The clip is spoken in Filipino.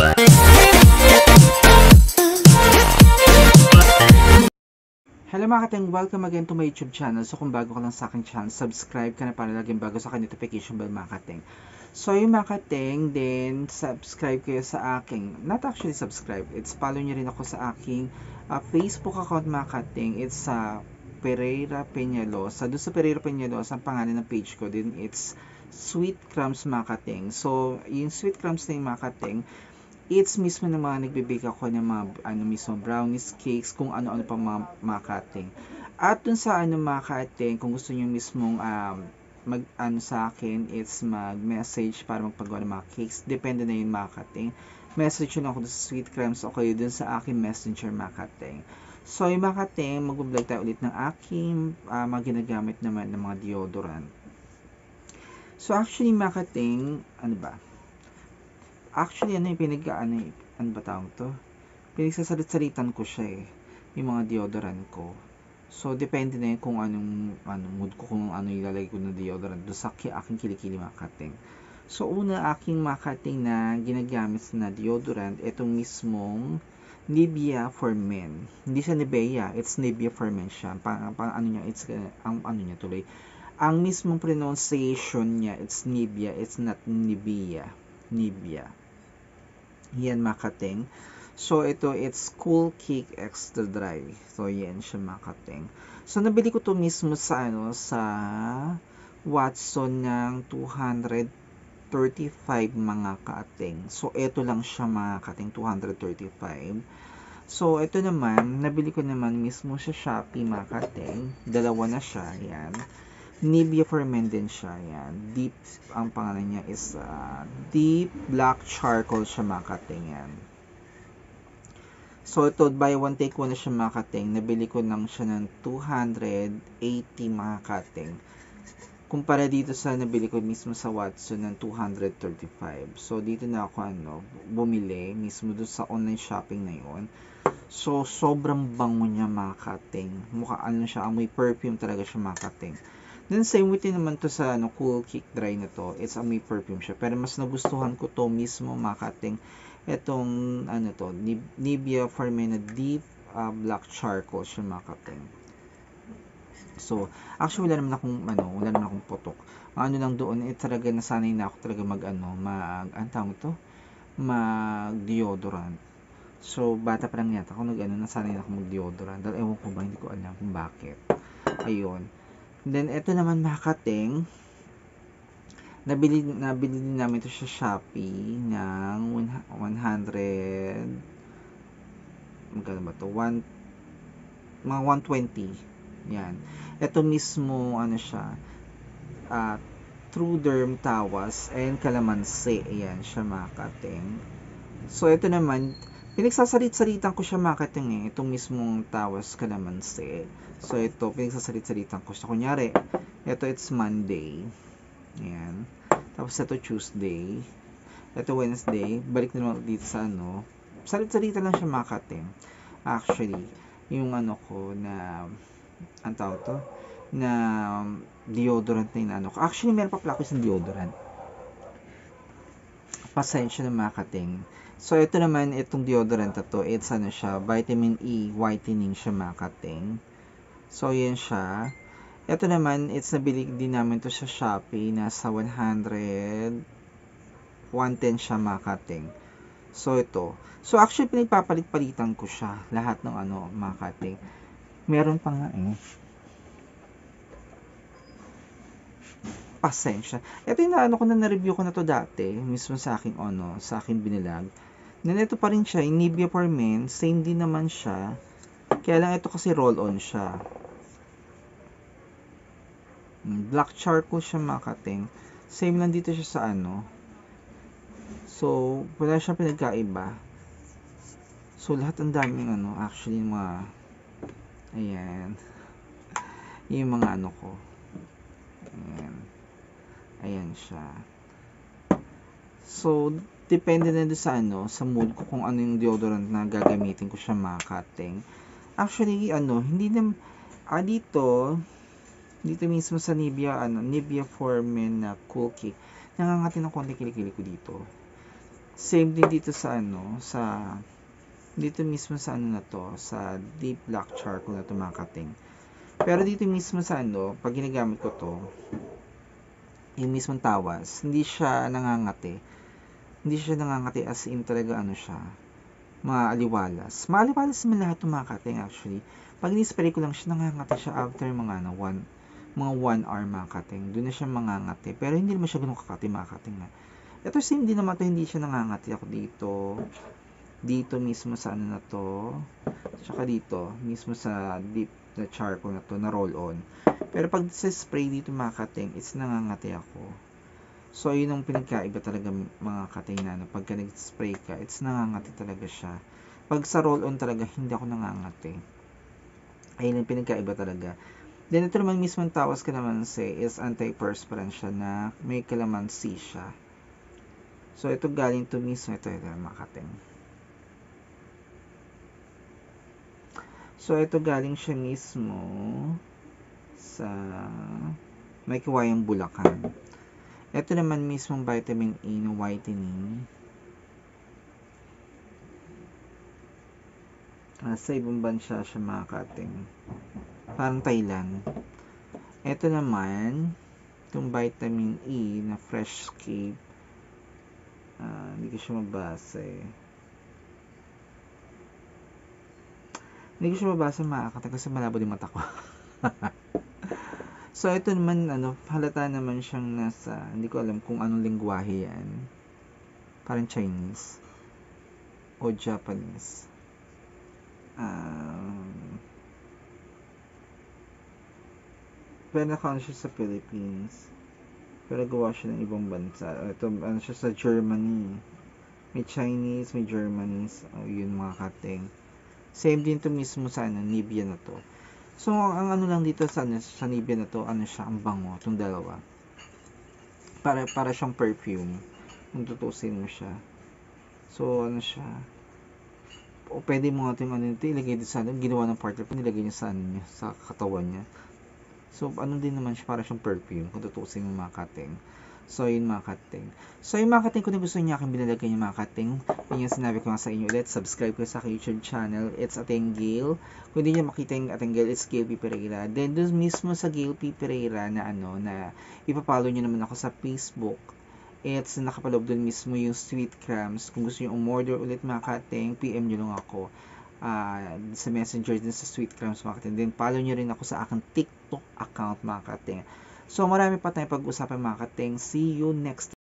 Hello mga kating, welcome again to my YouTube channel. So kung bago ka lang sa aking channel, subscribe ka na para laging bago sa akin notification bell mga kating. So yung mga kating, then subscribe kayo sa aking, not actually subscribe, it's follow nyo rin ako sa aking Facebook account mga kating. It's Pereira Peñalosa. Doon sa Pereira Peñalosa, ang pangalan ng page ko din, it's Sweet Crumbs mga kating. So yung Sweet Crumbs na yung mga kating, it's mismo ng mga nagbibake ako ng mga mismo brownies, cakes, kung ano-ano pa mga cutting. At dun sa mga cutting, kung gusto niyo mismong mag sa akin, it's mag-message para magpagawa ng mga cakes. Depende na yun mga cutting. Message yun ako sa Sweet Crumbs o kayo dun sa aking messenger mga cutting. So yung mga cutting, mag-vlog tayo ulit ng aking mga ginagamit naman ng mga deodorant. So actually mga cutting, actually, ano ba tawag to? Pinagsasalit-salitan ko siya yung mga deodorant ko. So, depende na yun kung anong mood ko, kung ano ilalagay ko na deodorant doon sa aking kilikili mga kating. So, aking mga kating na ginagamit na deodorant, itong mismong Nivea for Men. Hindi siya Nivea, it's Nivea for Men siya. Ang mismong pronunciation niya, it's Nivea, it's not Nivea. Nivea. Yan mga kating. So ito, it's Cool Cake Extra Dry. So yan siya mga kating. So nabili ko to mismo sa sa Watson ng 235 mga kating. So ito lang siya mga kating, 235. So ito naman, nabili ko naman mismo sa Shopee mga kating. Dalawa na siya, yan. Nivea for Men din siya, yan. Deep, ang pangalan niya is Deep Black Charcoal siya mga kating, yan. So ito, buy one take one na siya mga kating. Nabili ko lang siya ng 280 mga kating. Kumpara dito sa nabili ko mismo sa Watson ng 235. So dito na ako bumili mismo doon sa online shopping na yon. So sobrang bango niya mga kating. Mukha siya, amoy perfume talaga siya mga kating. Then same with naman to sa Cool Cake Dry na to. It's amoy perfume siya. Pero mas nagustuhan ko to mismo mga kating. Itong Nivea for Men na Deep Black Charcoal siya mga kating. So, actually wala naman akong potok. Ang lang doon, talaga nasanay na ako talaga mag-deodorant. So, bata pa lang yata ako nasanay na ako mag-deodorant. Dahil ewan ko ba, hindi ko alam kung bakit. Ayun. Then, ito naman mga kating, nabili din namin ito sa Shopee ng 100, magkano ba ito? Mga 120. Yan. Ito mismo, siya, True Derm Tawas and Calamansi. Ayan siya mga kating. So, ito naman, pinagsasalit-salitan ko siya mga kating itong mismong Tawas Calamansi. So, ito, pinagsasalit-salitan ko siya. Kunyari, ito, it's Monday. Ayan. Tapos, ito, Tuesday. Ito, Wednesday. Balik na naman dito sa salit-salita lang siya mga kating. Actually, yung ko na, na deodorant na ko. Actually, meron pa pala ako isang deodorant. Pasensya na mga kating. So, ito naman, itong deodorant na to, it's siya, vitamin E whitening siya mga kating. So, yan siya. Ito naman, it's nabili din namin to sa Shopee. Nasa 110 siya mga kating. So, ito. So, actually, pinagpapalit-palitan ko siya. Lahat ng mga kating. Meron pa nga Pasensya. Ito yung na-review ko na to dati. Mismo sa aking sa aking binilag. Then, ito pa rin siya. Yung Nivea for Men. Same din naman siya. Kaya lang ito kasi roll-on siya. Black charcoal siya mga kating. Same lang dito siya sa So, wala siyang pinagkaiba. So, lahat ang daming actually mga ayan. Yung mga ko. Ayan. Ayan siya. So, depende na doon sa mood ko kung ano yung deodorant na gagamitin ko siya mga kating. Actually, hindi na, dito mismo sa Nivea for Men na Cool Cake, nangangati ng konti kilikili ko dito. Same din dito sa ano, dito mismo sa ano na to, sa deep black charcoal na to mga kating. Pero dito mismo sa ano, pag ginagamit ko to, yung mismong tawas, hindi siya nangangati. Hindi siya nangangati as in talaga ano siya, maaliwalas. Maaliwalas naman lahat ng mga kating actually. Pag ni-spray ko lang siya, nangangati siya after mga ano, mga 1 hour mga kating. Doon na siya mangangati. Pero hindi naman siya ganun kakati mga kating na. Ito same din naman to, hindi siya nangangati ako dito. Dito mismo sa ano na to. Tsaka dito, mismo sa deep na charcoal na to, na roll on. Pero pag sa spray dito mga kating, it's nangangati ako. So, yun ang pinagkaiba talaga mga kating na ano. Pagka nag-spray ka, it's nangangati talaga siya. Pag sa roll on talaga, hindi ako nangangati. Ayun ang pinagkaiba talaga. Then, ito naman mismo ang tawas ka naman is anti-perspirant siya na may calamansi siya. So, ito galing to mismo. Ito mga kating. So, ito galing siya mismo sa may kawayang Bulacan. Ito naman mismong vitamin E na whitening. Sa ibang bansa siya mga kating. Parang Thailand. Ito naman, itong vitamin E na Fresh Escape. Hindi ko siya mabasa eh. Hindi ko siya mabasa mga kating kasi malabo din mata ko. So, ito naman, ano, halata naman siyang nasa, hindi ko alam kung anong lingwahe yan. Parang Chinese. O Japanese. Pero na-count siya sa Philippines. Pero gawa siya ng ibang bansa. Ito, ano siya sa Germany. May Chinese, may Germanese. Yun mga kating. Same din to mismo sa ano, Nivea na to. So, ang ano lang dito sa Nivea na to, ano siya, ang bango, itong dalawa. Para siyang perfume. Kung tutusin mo siya. So, ano siya. O pwede mo natin ano nito, ilagay dito sa ano, ginawa ng partner ko, nilagay niya sa ano niya, sa katawan niya. So, ano din naman siya, para siyang perfume, kung tutusin mo mga kating. So, yun mga kating. So, yung mga kating, kung gusto niyo aking binalagay yung mga kating, yun yung sinabi ko nga sa inyo ulit, subscribe ko sa aking YouTube channel. It's Ateng Gail. Kung hindi niyo makita yung Ateng Gail, it's Gail P. Pereira. Then, doon mismo sa Gail P. Pereira na ano, na ipapollow niyo naman ako sa Facebook. It's nakapaloob doon mismo yung Sweet Crumbs. Kung gusto niyo umorder ulit mga kating, PM niyo lang ako. Sa messenger din sa Sweet Crumbs mga kating. Then, follow nyo rin ako sa aking TikTok account mga kating. So, marami pa tayong pag-usapan mga kating. See you next time.